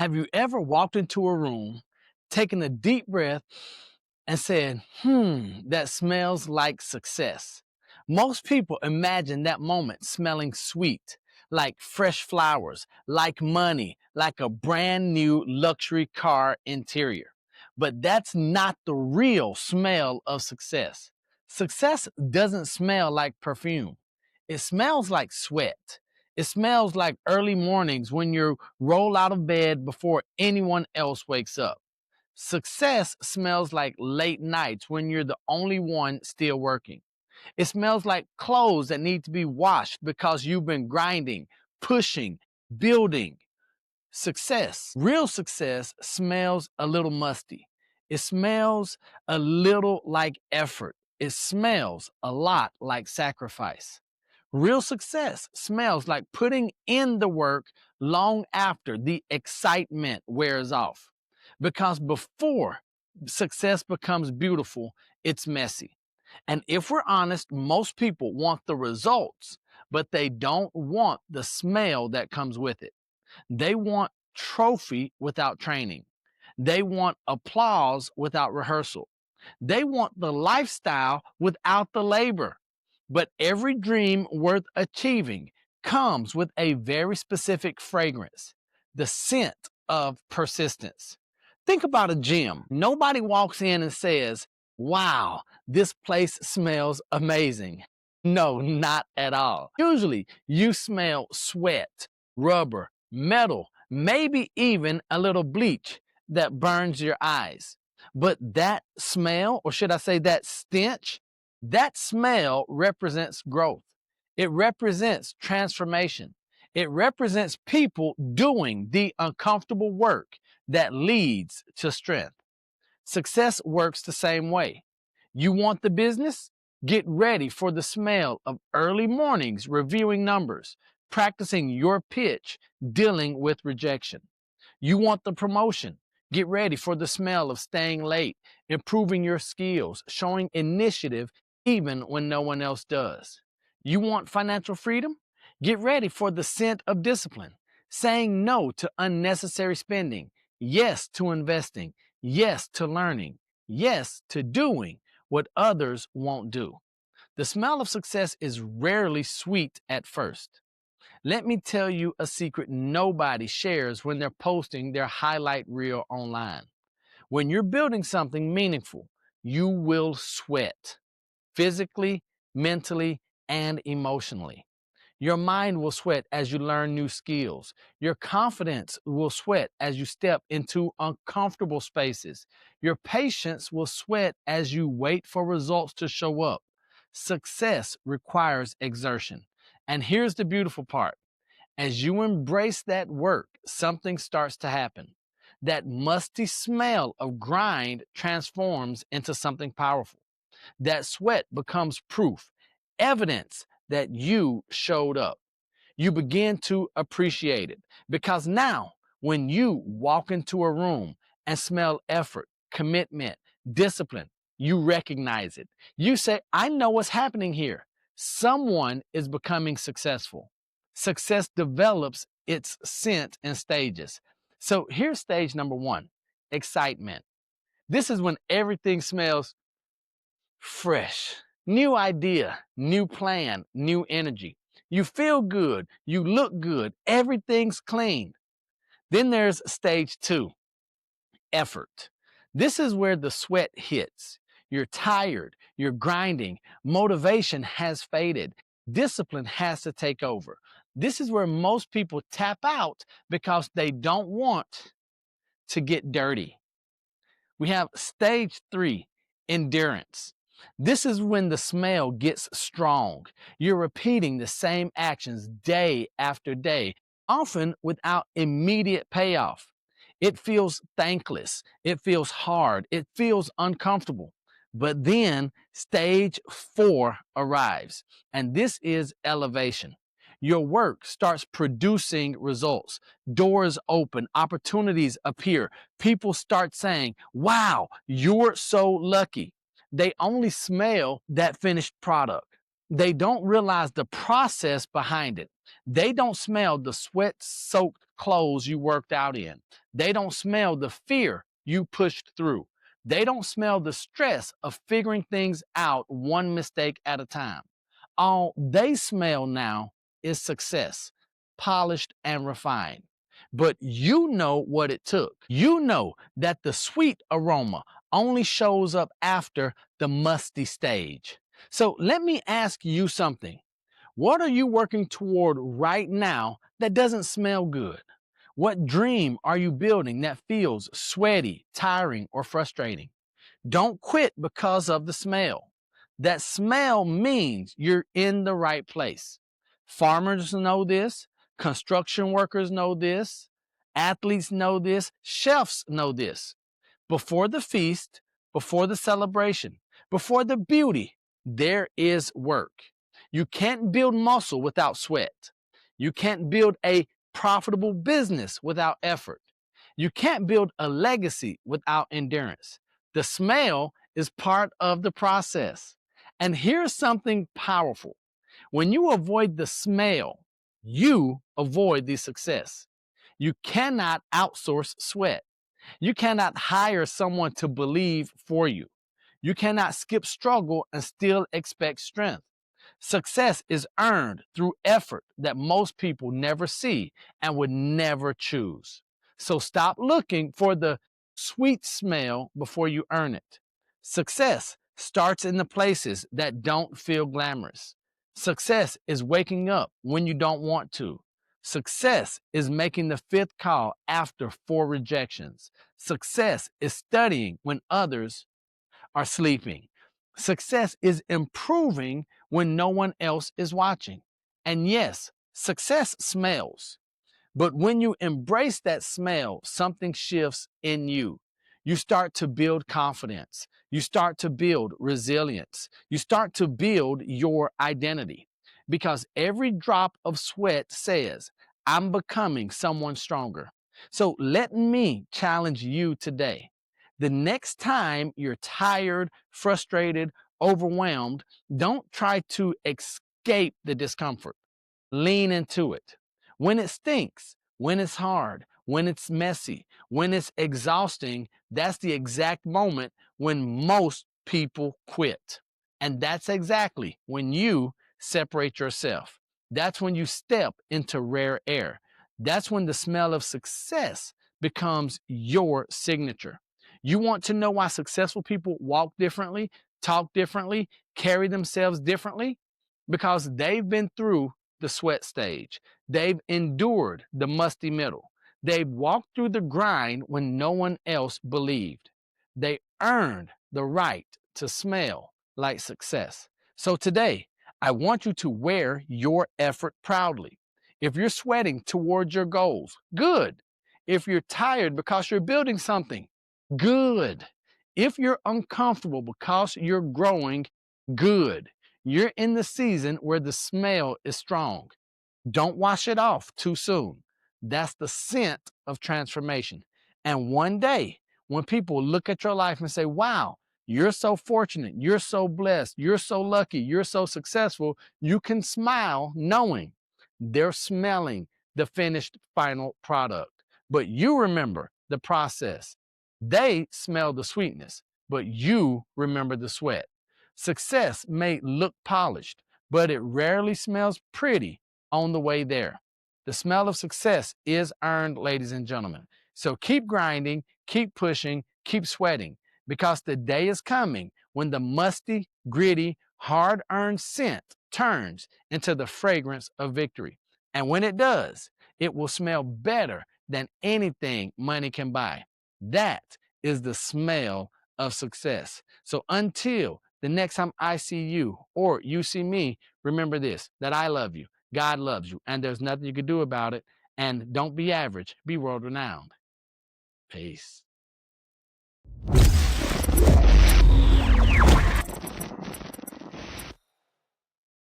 Have you ever walked into a room, taken a deep breath, and said, that smells like success? Most people imagine that moment smelling sweet, like fresh flowers, like money, like a brand new luxury car interior. But that's not the real smell of success. Success doesn't smell like perfume. It smells like sweat. It smells like early mornings when you roll out of bed before anyone else wakes up. Success smells like late nights when you're the only one still working. It smells like clothes that need to be washed because you've been grinding, pushing, building. Success, real success, smells a little musty. It smells a little like effort. It smells a lot like sacrifice. Real success smells like putting in the work long after the excitement wears off. Because before success becomes beautiful, it's messy. And if we're honest, most people want the results, but they don't want the smell that comes with it. They want trophy without training. They want applause without rehearsal. They want the lifestyle without the labor. But every dream worth achieving comes with a very specific fragrance, the scent of persistence. Think about a gym. Nobody walks in and says, wow, this place smells amazing. No, not at all. Usually you smell sweat, rubber, metal, maybe even a little bleach that burns your eyes. But that smell, or should I say that stench, that smell represents growth. It represents transformation. It represents people doing the uncomfortable work that leads to strength. Success works the same way. You want the business? Get ready for the smell of early mornings reviewing numbers, practicing your pitch, dealing with rejection. You want the promotion? Get ready for the smell of staying late, improving your skills, showing initiative even when no one else does. You want financial freedom? Get ready for the scent of discipline, saying no to unnecessary spending, yes to investing, yes to learning, yes to doing what others won't do. The smell of success is rarely sweet at first. Let me tell you a secret nobody shares when they're posting their highlight reel online. When you're building something meaningful, you will sweat physically, mentally, and emotionally. Your mind will sweat as you learn new skills. Your confidence will sweat as you step into uncomfortable spaces. Your patience will sweat as you wait for results to show up. Success requires exertion. And here's the beautiful part. As you embrace that work, something starts to happen. That musty smell of grind transforms into something powerful. That sweat becomes proof, evidence that you showed up. You begin to appreciate it because now, when you walk into a room and smell effort, commitment, discipline, you recognize it. You say, I know what's happening here. Someone is becoming successful. Success develops its scent in stages. So here's stage number one, excitement. This is when everything smells fresh. New idea, new plan, new energy. You feel good, you look good, everything's clean. Then there's stage two, effort. This is where the sweat hits. You're tired, you're grinding, motivation has faded, discipline has to take over. This is where most people tap out because they don't want to get dirty. We have stage three, endurance. This is when the smell gets strong. You're repeating the same actions day after day, often without immediate payoff. It feels thankless. It feels hard. It feels uncomfortable. But then stage four arrives, and this is elevation. Your work starts producing results. Doors open, opportunities appear. People start saying, wow, you're so lucky. They only smell that finished product. They don't realize the process behind it. They don't smell the sweat soaked clothes you worked out in. They don't smell the fear you pushed through. They don't smell the stress of figuring things out one mistake at a time. All they smell now is success, polished and refined. But you know what it took. You know that the sweet aroma only shows up after the musty stage. So let me ask you something. What are you working toward right now that doesn't smell good? What dream are you building that feels sweaty, tiring, or frustrating? Don't quit because of the smell. That smell means you're in the right place. Farmers know this, construction workers know this, athletes know this, chefs know this. Before the feast, before the celebration, before the beauty, there is work. You can't build muscle without sweat. You can't build a profitable business without effort. You can't build a legacy without endurance. The smell is part of the process. And here's something powerful. When you avoid the smell, you avoid the success. You cannot outsource sweat. You cannot hire someone to believe for you. You cannot skip struggle and still expect strength. Success is earned through effort that most people never see and would never choose. So stop looking for the sweet smell before you earn it. Success starts in the places that don't feel glamorous. Success is waking up when you don't want to. Success is making the fifth call after 4 rejections. Success is studying when others are sleeping. Success is improving when no one else is watching. And yes, success smells. But when you embrace that smell, something shifts in you. You start to build confidence. You start to build resilience. You start to build your identity. Because every drop of sweat says, I'm becoming someone stronger. So let me challenge you today. The next time you're tired, frustrated, overwhelmed, don't try to escape the discomfort. Lean into it. When it stinks, when it's hard, when it's messy, when it's exhausting, that's the exact moment when most people quit. And that's exactly when you separate yourself. That's when you step into rare air. That's when the smell of success becomes your signature. You want to know why successful people walk differently, talk differently, carry themselves differently? Because they've been through the sweat stage. They've endured the musty middle. They've walked through the grind when no one else believed. They earned the right to smell like success. So today, I want you to wear your effort proudly. If you're sweating towards your goals, good. If you're tired because you're building something, good. If you're uncomfortable because you're growing, good. You're in the season where the smell is strong. Don't wash it off too soon. That's the scent of transformation. And one day, when people look at your life and say, wow, you're so fortunate, you're so blessed, you're so lucky, you're so successful, you can smile knowing they're smelling the finished final product. But you remember the process. They smell the sweetness, but you remember the sweat. Success may look polished, but it rarely smells pretty on the way there. The smell of success is earned, ladies and gentlemen. So keep grinding, keep pushing, keep sweating, because the day is coming when the musty, gritty, hard-earned scent turns into the fragrance of victory. And when it does, it will smell better than anything money can buy. That is the smell of success. So until the next time I see you or you see me, remember this, that I love you, God loves you, and there's nothing you can do about it. And don't be average, be world renowned. Peace.